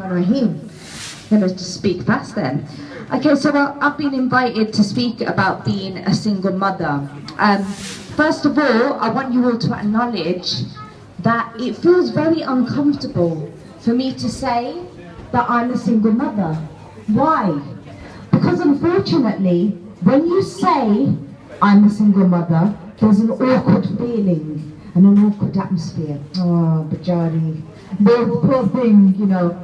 Bismillahirrahmanirrahim. I'm going to speak fast then. Okay, so I've been invited to speak about being a single mother. First of all, I want you all to acknowledge that it feels very uncomfortable for me to say that I'm a single mother. Why? Because unfortunately, when you say I'm a single mother, there's an awkward feeling and an awkward atmosphere. Oh, Bajari, poor thing, you know.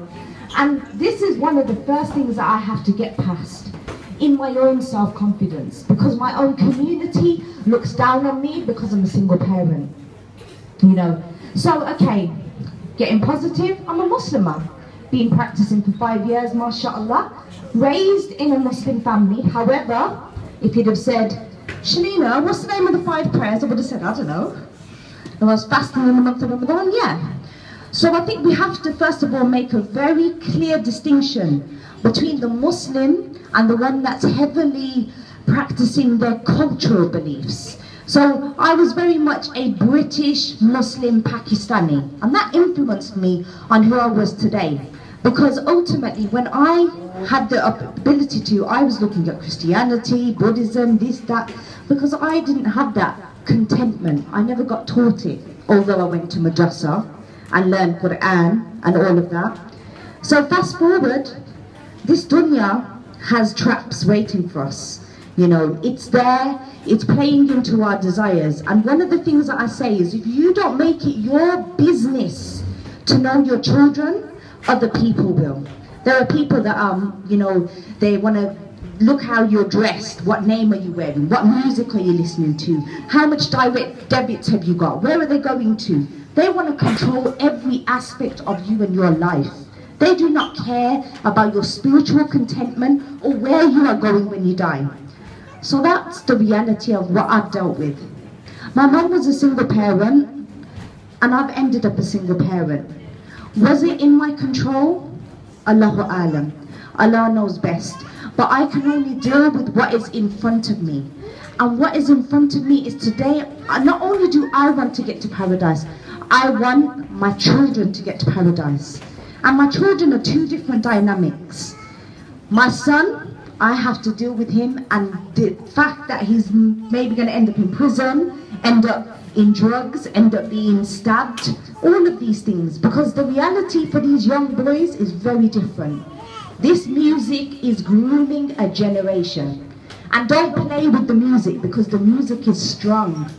And this is one of the first things that I have to get past in my own self-confidence, because my own community looks down on me because I'm a single parent, you know. So, okay, getting positive, I'm a Muslimah. Been practicing for 5 years, mashallah. Raised in a Muslim family. However, if you'd have said, Shalina, what's the name of the 5 prayers? I would have said, I don't know. I was fasting in the month of Ramadan, yeah. So I think we have to first of all make a very clear distinction between the Muslim and the one that's heavily practicing their cultural beliefs. So I was very much a British Muslim Pakistani, and that influenced me on who I was today. Because ultimately, when I had the ability to, I was looking at Christianity, Buddhism, this, that, because I didn't have that contentment. I never got taught it, although I went to madrasa and learned Quran and all of that. So fast forward, this dunya has traps waiting for us. You know, it's there, it's playing into our desires. And one of the things that I say is, if you don't make it your business to know your children, other people will. There are people that, you know, they want to look how you're dressed, what name are you wearing, what music are you listening to, how much direct debits have you got, where are they going to? They want to control every aspect of you and your life. They do not care about your spiritual contentment or where you are going when you die. So that's the reality of what I've dealt with. My mum was a single parent, and I've ended up a single parent. Was it in my control? Allahu Alam. Allah knows best. But I can only deal with what is in front of me. And what is in front of me is today, not only do I want to get to paradise, I want my children to get to paradise. And my children are 2 different dynamics. My son, I have to deal with him and the fact that he's maybe going to end up in prison, end up in drugs, end up being stabbed, all of these things. Because the reality for these young boys is very different. This music is grooming a generation. And don't play with the music, because the music is strong.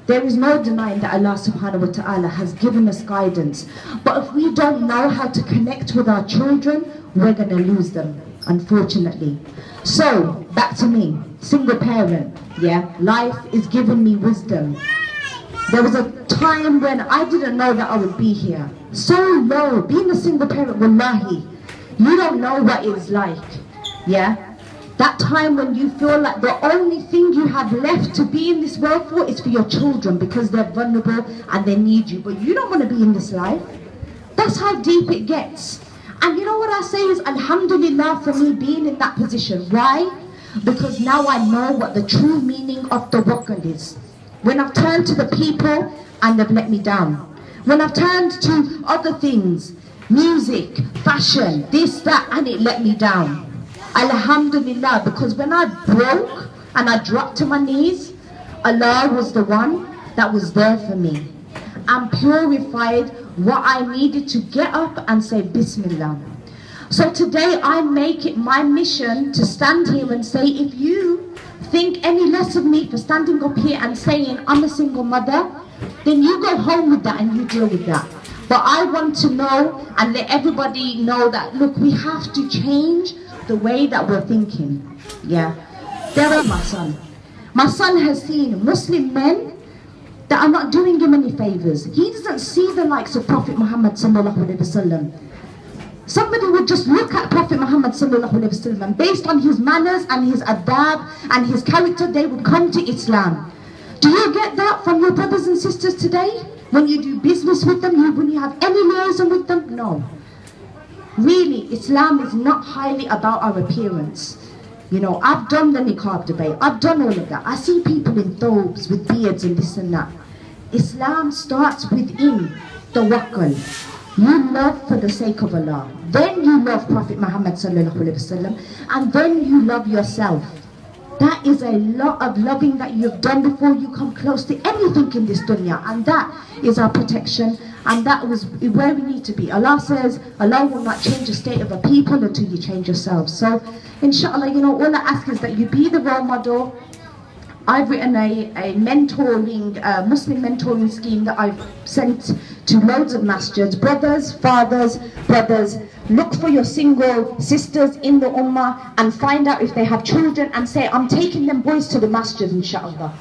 There is no denying that Allah subhanahu wa ta'ala has given us guidance. But if we don't know how to connect with our children, we're going to lose them, unfortunately. So, back to me, single parent, yeah? Life is giving me wisdom. There was a time when I didn't know that I would be here. So low, being a single parent, wallahi, you don't know what it's like, yeah? That time when you feel like the only thing you have left to be in this world for is for your children, because they're vulnerable and they need you, but you don't want to be in this life. That's how deep it gets. And you know what I say is, alhamdulillah, for me being in that position. Why? Because now I know what the true meaning of tawakkul is. When I've turned to the people and they've let me down. When I've turned to other things, music, fashion, this, that, and it let me down. Alhamdulillah, because when I broke and I dropped to my knees, Allah was the one that was there for me and purified what I needed to get up and say Bismillah. So today I make it my mission to stand here and say, if you think any less of me for standing up here and saying I'm a single mother, then you go home with that and you deal with that. But I want to know and let everybody know that, look, we have to change the way that we're thinking, yeah. There are my son. My son has seen Muslim men that are not doing him any favors. He doesn't see the likes of Prophet Muhammad sallallahu alaihi wasallam. Somebody would just look at Prophet Muhammad sallallahu alaihi wasallam, based on his manners and his adab and his character, they would come to Islam. Do you get that from your brothers and sisters today? When you do business with them, when you have any liaison with them? No. Really, Islam is not highly about our appearance. You know, I've done the niqab debate, I've done all of that. I see people in thobes with beards and this and that. Islam starts within tawakkul. You love for the sake of Allah. Then you love Prophet Muhammad sallallahu alaihi wasallam, and then you love yourself. That is a lot of loving that you've done before you come close to anything in this dunya, and that is our protection, and that was where we need to be. Allah says Allah will not change the state of a people until you change yourselves. So inshallah, you know, all I ask is that you be the role model. I've written a mentoring, Muslim mentoring scheme that I've sent to loads of masjids. Brothers, fathers, brothers, look for your single sisters in the ummah and find out if they have children and say, I'm taking them boys to the masjid, inshallah.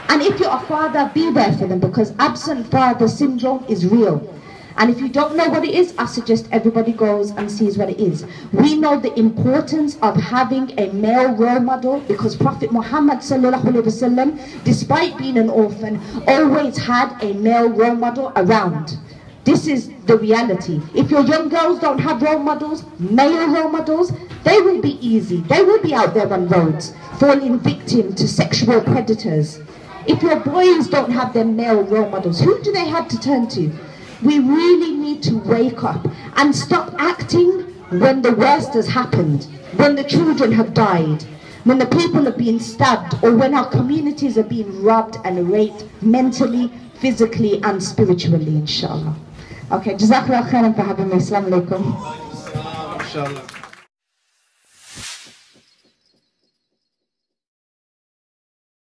And if you're a father, be there for them, because absent father syndrome is real. And if you don't know what it is, I suggest everybody goes and sees what it is. We know the importance of having a male role model, because Prophet Muhammad sallallahu alaihi wasallam, despite being an orphan, always had a male role model around. This is the reality. If your young girls don't have role models, male role models, they will be easy. They will be out there on roads, falling victim to sexual predators. If your boys don't have their male role models, who do they have to turn to? We really need to wake up and stop acting when the worst has happened, when the children have died, when the people are being stabbed, or when our communities are being robbed and raped mentally, physically and spiritually, inshallah. Okay, Jazakallah khairan for having me. Assalamu alaikum.